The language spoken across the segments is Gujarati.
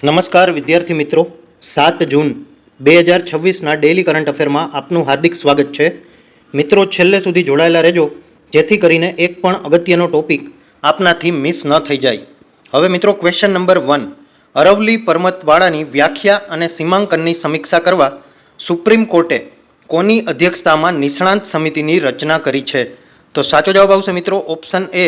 નમસ્કાર વિદ્યાર્થી મિત્રો, 7 જૂન 2026ના ડેઇલી કરંટ અફેરમાં આપનું હાર્દિક સ્વાગત છે. મિત્રો, છેલ્લે સુધી જોડાયેલા રહેજો જેથી કરીને એક પણ અગત્યનો ટોપિક આપનાથી મિસ ન થઈ જાય. હવે મિત્રો, ક્વેશ્ચન નંબર 1. અરવલ્લી પર્વતમાળાની વ્યાખ્યા અને સીમાંકનની સમીક્ષા કરવા સુપ્રીમ કોર્ટે કોની અધ્યક્ષતામાં નિષ્ણાંત સમિતિની રચના કરી છે? તો સાચો જવાબ આવશે મિત્રો ઓપ્શન એ,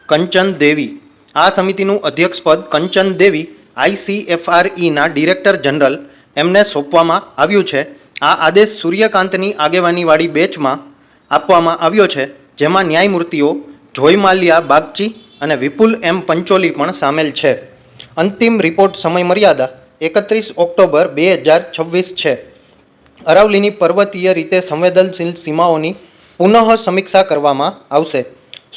કંચન દેવી. આ સમિતિનું અધ્યક્ષપદ કંચન દેવી ICFREના ડિરેક્ટર જનરલ એમને સોંપવામાં આવ્યું છે. આ આદેશ સૂર્યકાંતની આગેવાનીવાળી બેચમાં આપવામાં આવ્યો છે, જેમાં ન્યાયમૂર્તિઓ જોયમાલ્યા બાગચી અને વિપુલ એમ પંચોલી પણ સામેલ છે. અંતિમ રિપોર્ટ સમય મર્યાદા 31 ઓક્ટોબર 2026 છે. અરાવલીની પર્વતીય રીતે સંવેદનશીલ સીમાઓની પુનઃ સમીક્ષા કરવામાં આવશે.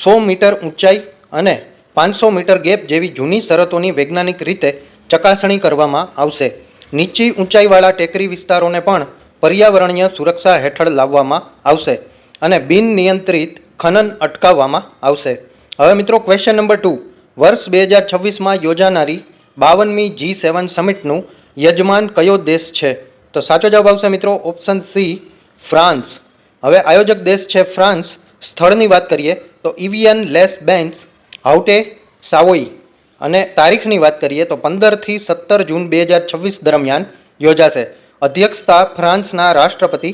100 મીટર ઊંચાઈ અને 500 મીટર ગેપ જેવી જૂની શરતોની વૈજ્ઞાનિક રીતે ચકાસણી કરવામાં આવશે. નીચી ઊંચાઈવાળા ટેકરી વિસ્તારોને પણ પર્યાવરણીય સુરક્ષા હેઠળ લાવવામાં આવશે અને બિન નિયંત્રિત ખનન અટકાવવામાં આવશે. હવે મિત્રો, ક્વેશ્ચન નંબર 2. વર્ષ 2026માં યોજાનારી 52મી G7 સમિટનું યજમાન કયો દેશ છે? તો સાચો જવાબ આવશે મિત્રો ઓપ્શન સી, ફ્રાન્સ. હવે આયોજક દેશ છે ફ્રાન્સ. સ્થળની વાત કરીએ તો ઇવિયન લેસ બેન્સ, હાઉટે સાવોઈ. અને તારીખની વાત કરીએ તો 15થી 17 જૂન 2026 દરમિયાન યોજાશે. અધ્યક્ષતા ફ્રાન્સના રાષ્ટ્રપતિ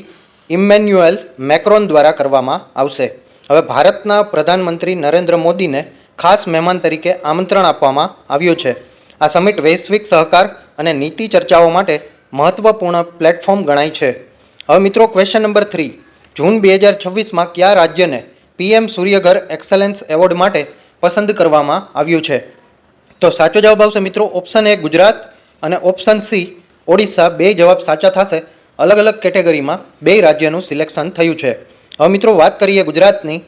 ઇમેન્યુએલ મેક્રોન દ્વારા કરવામાં આવશે. હવે ભારતના પ્રધાનમંત્રી નરેન્દ્ર મોદીને ખાસ મહેમાન તરીકે આમંત્રણ આપવામાં આવ્યું છે. આ સમિટ વૈશ્વિક સહકાર અને નીતિ ચર્ચાઓ માટે મહત્વપૂર્ણ પ્લેટફોર્મ ગણાય છે. હવે મિત્રો, ક્વેશ્ચન નંબર 3. જૂન 2026માં કયા રાજ્યને PM સૂર્યઘર એક્સલન્સ એવોર્ડ માટે પસંદ કરવામાં આવ્યું છે? તો સાચો જવાબ આવશે મિત્રો ઓપ્શન એ, ગુજરાત, અને ઓપ્શન સી, ઓડિશા. બે જવાબ સાચા થશે. અલગ અલગ કેટેગરીમાં બે રાજ્યનું સિલેક્શન થયું છે. હવે મિત્રો, વાત કરીએ ગુજરાતની.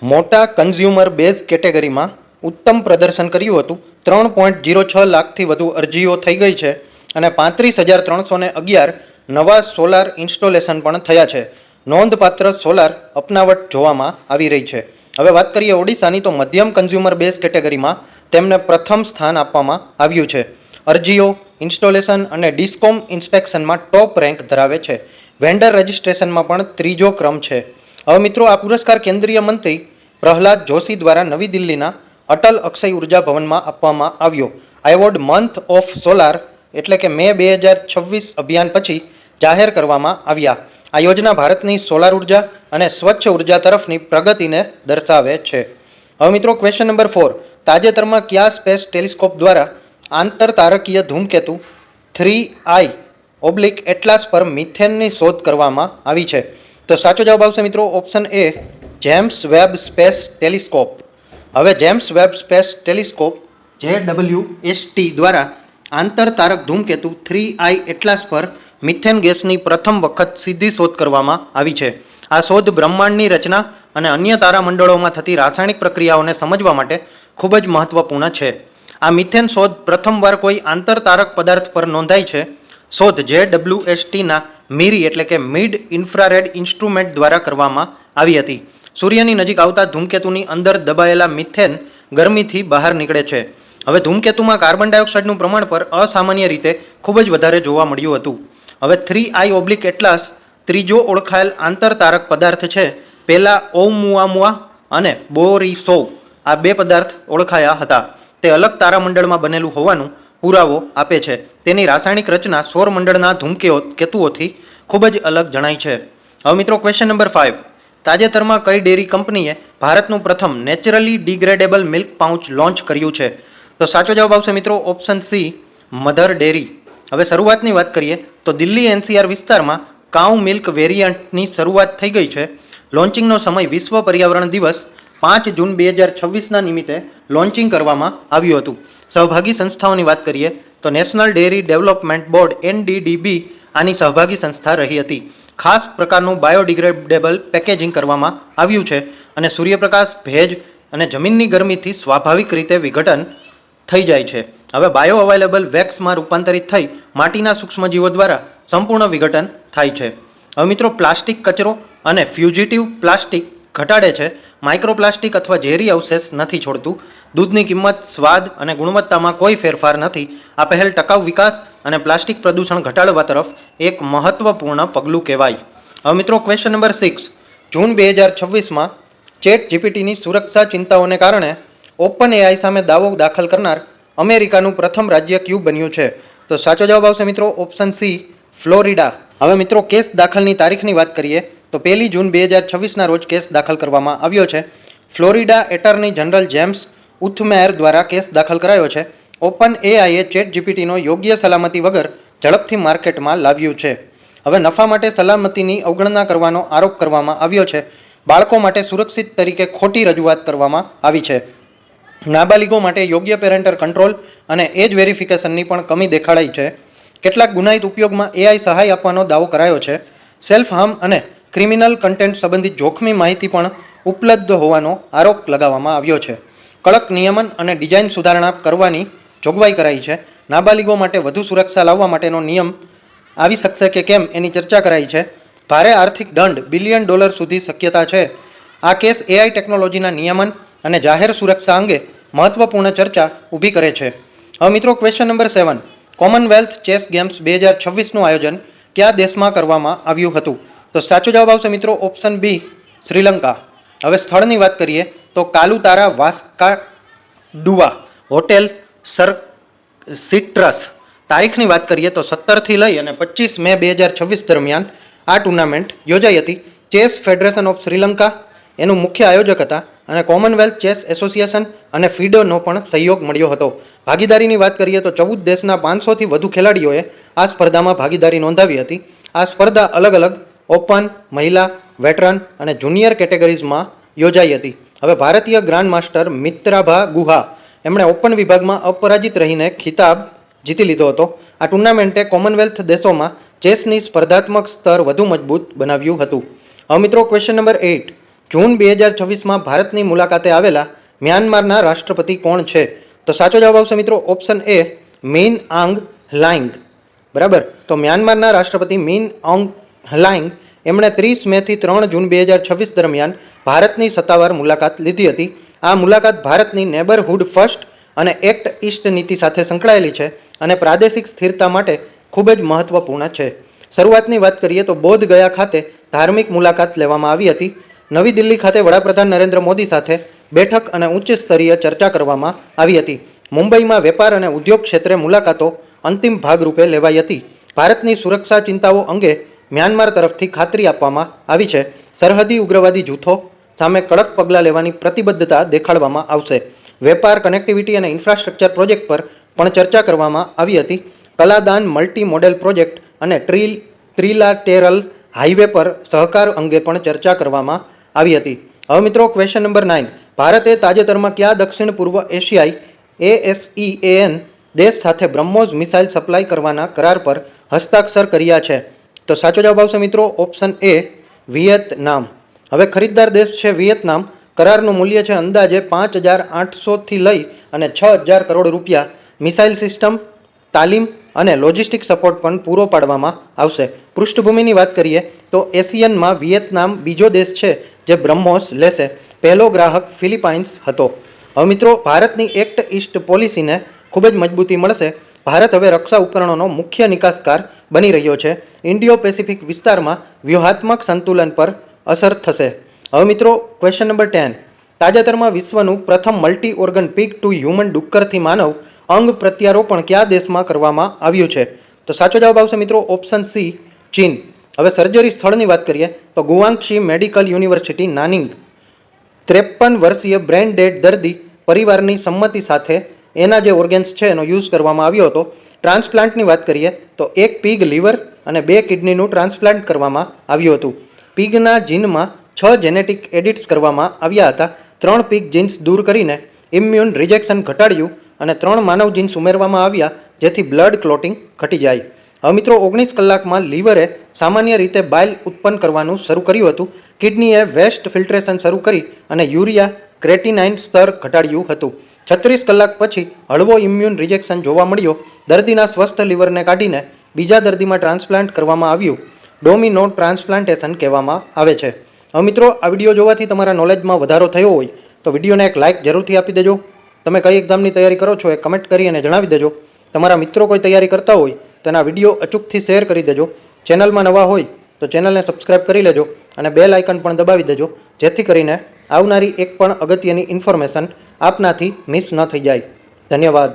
મોટા કન્ઝ્યુમર બેઝ કેટેગરીમાં ઉત્તમ પ્રદર્શન કર્યું હતું. 3.06 લાખથી વધુ અરજીઓ થઈ ગઈ છે અને 35,311 નવા સોલાર ઇન્સ્ટોલેશન પણ થયા છે. નોંધપાત્ર સોલાર અપનાવટ જોવામાં આવી રહી છે. હવે વાત કરીએ ઓડિશાની, તો મધ્યમ કન્ઝ્યુમર બેઝ કેટેગરીમાં તેમને પ્રથમ સ્થાન આપવામાં આવ્યું છે. અરજીઓ, ઇન્સ્ટોલેશન અને ડિસ્કોમ ઇન્સ્પેક્શનમાં ટોપ રેન્ક ધરાવે છે. વેન્ડર રજિસ્ટ્રેશનમાં પણ ત્રીજો ક્રમ છે. હવે મિત્રો, આ પુરસ્કાર કેન્દ્રીય મંત્રી પ્રહલાદ જોશી દ્વારા નવી દિલ્હીના અટલ અક્ષય ઉર્જા ભવનમાં આપવામાં આવ્યો. આ એવોર્ડ મંથ ઓફ સોલાર એટલે કે મે 2026 અભિયાન પછી જાહેર કરવામાં આવ્યા. આ યોજના ભારતની સોલાર ઉર્જા અને સ્વચ્છ ઉર્જા તરફની પ્રગતિને દર્શાવે છે. હવે મિત્રો, ક્વેશ્ચન નંબર 4. તાજેતરમાં કયા સ્પેસ ટેલિસ્કોપ દ્વારા આંતરતારકીય ધૂમકેતુ 3I/એટલાસ પર મિથેનની શોધ કરવામાં આવી છે? તો સાચો જવાબ આવશે મિત્રો option A, James Webb space telescope. હવે James Webb space telescope JWST દ્વારા આંતરતારક ધૂમકેતુ 3I/એટલાસ પર મિથેન ગેસની પ્રથમ વખત સીધી શોધ કરવામાં આવી છે. આ શોધ બ્રહ્માંડની રચના અને અન્ય તારામંડળોમાં થતી રાસાયણિક પ્રક્રિયાઓને સમજવા માટે ખૂબ જ મહત્વપૂર્ણ છે. આ મિથેન શોધ પ્રથમવાર કોઈ આંતરતારક પદાર્થ પર નોંધાઈ છે. શોધ JWSTના મીરી એટલે કે મિડ ઇન્ફ્રારેડ ઇન્સ્ટ્રુમેન્ટ દ્વારા કરવામાં આવી હતી. સૂર્યની નજીક આવતા ધૂમકેતુની અંદર દબાયેલા મિથેન ગરમીથી બહાર નીકળે છે. હવે ધૂમકેતુમાં કાર્બન ડાયોક્સાઇડનું પ્રમાણ પર અસામાન્ય રીતે ખૂબ જ વધારે જોવા મળ્યું હતું. હવે 3I/એટલાસ ત્રીજો ઓળખાયેલ આંતરતારક પદાર્થ છે. પહેલા ઓumuamua અને બોરિસોવ આ બે પદાર્થ ઓળખાયા હતા. તે અલગ તારામંડળમાં બનેલું હોવાનું પુરાવો આપે છે. તેની રાસાયણિક રચના સૌરમંડળના ધૂમકેતુઓથી ખૂબ જ અલગ જણાય છે. હવે મિત્રો, ક્વેશ્ચન નંબર 5. તાજેતરમાં કઈ ડેરી કંપનીએ ભારતનું પ્રથમ naturally degradable milk pouch launch કર્યું છે? તો સાચો જવાબ આવશે મિત્રો ઓપ્શન સી, મધર ડેરી. હવે શરૂઆતની વાત કરીએ તો દિલ્હી NCR વિસ્તારમાં કાઉ મિલ્ક વેરિયન્ટની શરૂઆત થઈ ગઈ છે. લોન્ચિંગનો સમય વિશ્વ પર્યાવરણ દિવસ 5 જૂન 2026ના નિમિત્તે લોન્ચિંગ કરવામાં આવ્યું હતું. સહભાગી સંસ્થાઓની વાત કરીએ તો national dairy development board NDDB આની સહભાગી સંસ્થા રહી હતી. ખાસ પ્રકારનું બાયોડિગ્રેડેબલ પેકેજિંગ કરવામાં આવ્યું છે અને સૂર્યપ્રકાશ, ભેજ અને જમીનની ગરમીથી સ્વાભાવિક રીતે વિઘટન થઈ જાય છે. હવે બાયો અવેલેબલ વેક્સમાં રૂપાંતરિત થઈ માટીના સૂક્ષ્મજીવો દ્વારા સંપૂર્ણ વિઘટન થાય છે. હવે મિત્રો, પ્લાસ્ટિક કચરો અને ફ્યુજિટિવ પ્લાસ્ટિક ઘટાડે છે, માઇક્રોપ્લાસ્ટિક અથવા ઝેરી અવશેષ નથી છોડતું, દૂધની કિંમત, સ્વાદ અને ગુણવત્તામાં કોઈ ફેરફાર નથી. આ પહેલ ટકાઉ વિકાસ અને પ્લાસ્ટિક પ્રદૂષણ ઘટાડવા તરફ એક મહત્વપૂર્ણ પગલું કહેવાય. હવે મિત્રો ક્વેશ્ચન નંબર 6. જૂન 2026માં ચેટ જીપીટીની સુરક્ષા ચિંતાઓને કારણે ઓપન એઆઈ સામે દાવો દાખલ કરનાર અમેરિકાનું પ્રથમ રાજ્ય કયું બન્યું છે? તો સાચો જવાબ આવશે મિત્રો ઓપ્શન સી, ફ્લોરિડા. હવે મિત્રો કેસ દાખલની તારીખની વાત કરીએ તો 1 જૂન 2026ના રોજ કેસ દાખલ કરવામાં આવ્યો છે. ફ્લોરિડા એટર્ની જનરલ જેમ્સ ઉથમેયર દ્વારા કેસ દાખલ કરાયો છે. ઓપન એઆઈએ ચેટ જીપીટીનો યોગ્ય સલામતી વગર ઝડપથી માર્કેટમાં લાવ્યું છે. હવે નફા માટે સલામતીની અવગણના કરવાનો આરોપ કરવામાં આવ્યો છે. બાળકો માટે સુરક્ષિત તરીકે ખોટી રજૂઆત કરવામાં આવી છે. નાબાલિગો માટે યોગ્ય પેરેન્ટલ કંટ્રોલ અને એજ વેરિફિકેશનની પણ કમી દેખાડાઈ છે. કેટલાક ગુનાહિત ઉપયોગમાં એઆઈ સહાય આપવાનો દાવો કરાયો છે. સેલ્ફ હાર્મ અને ક્રિમિનલ કન્ટેન્ટ સંબંધિત જોખમી માહિતી પણ ઉપલબ્ધ હોવાનો આરોપ લગાવવામાં આવ્યો છે. કડક નિયમન અને ડિઝાઇન સુધારણા કરવાની જોગવાઈ કરાઈ છે. નાબાલિગો માટે વધુ સુરક્ષા લાવવા માટેનો નિયમ આવી શકશે કે કેમ એની ચર્ચા કરાઈ છે. ભારે આર્થિક દંડ $1 બિલિયન સુધી શક્યતા છે. આ કેસ એઆઈ ટેકનોલોજીના નિયમન અને જાહેર સુરક્ષા અંગે મહત્વપૂર્ણ ચર્ચા ઊભી કરે છે. હવે મિત્રો question number 7. Commonwealth chess games 2026નું આયોજન કયા દેશમાં કરવામાં આવ્યું હતું? તો સાચો જવાબ આવશે મિત્રો ઓપ્શન બી, શ્રીલંકા. હવે સ્થળની વાત કરીએ તો કાલુતારા વાસ્કાડુઆ હોટેલ સિટ્રસ. તારીખની વાત કરીએ તો 17થી લઈ અને 25 મે 2026 દરમિયાન આ ટુર્નામેન્ટ યોજાઈ હતી. ચેસ ફેડરેશન ઓફ શ્રીલંકા એનું મુખ્ય આયોજક હતા અને કોમનવેલ્થ ચેસ એસોસિએશન અને ફીડોનો પણ સહયોગ મળ્યો હતો. ભાગીદારીની વાત કરીએ તો 14 દેશના 500થી વધુ ખેલાડીઓએ આ સ્પર્ધામાં ભાગીદારી નોંધાવી હતી. આ સ્પર્ધા અલગ અલગ ઓપન, મહિલા, વેટરન અને જુનિયર કેટેગરીઝમાં યોજાઈ હતી. હવે ભારતીય ગ્રાન્ડ માસ્ટર મિત્રાભા ગુહા એમણે ઓપન વિભાગમાં અપરાજિત રહીને ખિતાબ જીતી લીધો હતો. આ ટુર્નામેન્ટે કોમનવેલ્થ દેશોમાં ચેસની સ્પર્ધાત્મક સ્તર વધુ મજબૂત બનાવ્યું હતું. હવે મિત્રો ક્વેશ્ચન નંબર 8. જૂન 2026માં ભારતની મુલાકાતે આવેલા મ્યાનમારના રાષ્ટ્રપતિ કોણ છે? તો સાચો જવાબ આવશે મિત્રો ઓપ્શન એ, મિન આંગ હલાઇંગ. બરાબર, તો મ્યાનમારના રાષ્ટ્રપતિ મિન આંગ હલાઇંગ એમણે 30 મેથી 3 જૂન 2026 દરમિયાન ભારતની સત્તાવાર મુલાકાત લીધી હતી. આ મુલાકાત ભારતની નેબરહુડ ફર્સ્ટ અને એક્ટ ઈસ્ટ નીતિ સાથે સંકળાયેલી છે અને પ્રાદેશિક સ્થિરતા માટે ખૂબ જ મહત્વપૂર્ણ છે. શરૂઆતની વાત કરીએ તો બોધ ગયા ખાતે ધાર્મિક મુલાકાત લેવામાં આવી હતી. નવી દિલ્હી ખાતે વડાપ્રધાન નરેન્દ્ર મોદી સાથે બેઠક અને ઉચ્ચ સ્તરીય ચર્ચા કરવામાં આવી હતી. મુંબઈમાં વેપાર અને ઉદ્યોગ ક્ષેત્રે મુલાકાતો અંતિમ ભાગરૂપે લેવાઈ હતી. ભારતની સુરક્ષા ચિંતાઓ અંગે મ્યાનમાર તરફથી ખાતરી આપવામાં આવી છે. સરહદી ઉગ્રવાદી જૂથો સામે કડક પગલાં લેવાની પ્રતિબદ્ધતા દેખાડવામાં આવશે. વેપાર, કનેક્ટિવિટી અને ઇન્ફ્રાસ્ટ્રક્ચર પ્રોજેક્ટ પર પણ ચર્ચા કરવામાં આવી હતી. કલાદાન મલ્ટી મોડેલ પ્રોજેક્ટ અને ટ્રિલાટેરલ હાઈવે પર સહકાર અંગે પણ ચર્ચા કરવામાં આવી હતી. હવે મિત્રો ક્વેશ્ચન નંબર 9. ભારતે તાજેતરમાં કયા દક્ષિણ પૂર્વ એશિયાઈ ASEAN દેશ સાથે બ્રહ્મોસ મિસાઇલ સપ્લાય કરવાના કરાર પર હસ્તાક્ષર કર્યા છે? તો સાચો જવાબ આવશે મિત્રો ઓપ્શન એ, વિયેતનામ. હવે ખરીદદાર દેશ છે વિયેતનામ. કરારનું મૂલ્ય છે અંદાજે 5,800થી લઈ અને 6,000 કરોડ રૂપિયા. મિસાઇલ સિસ્ટમ, તાલીમ અને લોજિસ્ટિક સપોર્ટ પણ પૂરો પાડવામાં આવશે. પૃષ્ઠભૂમિની વાત કરીએ તો એશિયનમાં વિયેતનામ બીજો દેશ છે જે બ્રહ્મોસ લેશે. પહેલો ગ્રાહક ફિલિપાઇન્સ હતો. હવે મિત્રો ભારતની એક્ટ ઈસ્ટ પોલિસીને ખૂબ જ મજબૂતી મળશે. ભારત હવે રક્ષા ઉપકરણોનો મુખ્ય નિકાસકાર બની રહ્યો છે. ઇન્ડિયો પેસિફિક વિસ્તારમાં વ્યૂહાત્મક સંતુલન પર અસર થશે. હવે મિત્રો ક્વેશ્ચન નંબર 10. તાજેતરમાં વિશ્વનું પ્રથમ multi organ pig to human ડુક્કરથી માનવ અંગ પ્રત્યારોપણ કયા દેશમાં કરવામાં આવ્યું છે? તો સાચો જવાબ આવશે મિત્રો ઓપ્શન સી, ચીન. હવે સર્જરી સ્થળની વાત કરીએ તો ગુવાંગશી મેડિકલ યુનિવર્સિટી, નાનિંગ. 53 વર્ષીય બ્રેન ડેડ દર્દી પરિવારની સંમતિ સાથે એના જે ઓર્ગન્સ છે એનો યુઝ કરવામાં આવ્યો હતો. ટ્રાન્સપ્લાન્ટની વાત કરીએ તો એક પીગ લીવર અને 2 કિડનીનું ટ્રાન્સપ્લાન્ટ કરવામાં આવ્યું હતું. પીગના જીનમાં 6 જેનેટિક એડિટ્સ કરવામાં આવ્યા હતા. 3 પીગ જીન્સ દૂર કરીને ઇમ્યુન રિજેક્શન ઘટાડ્યું અને 3 માનવ જીન્સ ઉમેરવામાં આવ્યા જેથી બ્લડ ક્લોટિંગ ઘટી જાય. હવે મિત્રો 19 કલાકમાં લીવરે સામાન્ય રીતે બાઇલ ઉત્પન્ન કરવાનું શરૂ કર્યું હતું. કિડનીએ વેસ્ટ ફિલ્ટ્રેશન શરૂ કરી અને યુરિયા ક્રેટિનાઇન સ્તર ઘટાડ્યું હતું. 36 કલાક પછી હળવો ઇમ્યુન રિજેક્શન જોવા મળ્યો. દર્દીના સ્વસ્થ લીવરને કાઢીને બીજા દર્દીમાં ટ્રાન્સપ્લાન્ટ કરવામાં આવ્યું. ડોમિનો ટ્રાન્સપ્લાન્ટેશન કહેવામાં આવે છે. હવે મિત્રો, આ વિડીયો જોવાથી તમારા નોલેજમાં વધારો થયો હોય તો વિડીયોને એક લાઇક જરૂરથી આપી દેજો. તમે કઈ એક્ઝામની તૈયારી કરો છો એ કમેન્ટ કરી અને જણાવી દેજો. તમારા મિત્રો કોઈ તૈયારી કરતા હોય તો એના વિડીયો અચૂકથી શેર કરી દેજો. ચેનલમાં નવા હોય તો ચેનલને સબસ્ક્રાઇબ કરી લેજો અને બેલ આઇકન પણ દબાવી દેજો, જેથી કરીને આવનારી એક પણ અગત્યની ઇન્ફોર્મેશન આપનાથી મિસ ન થઈ જાય. ધન્યવાદ.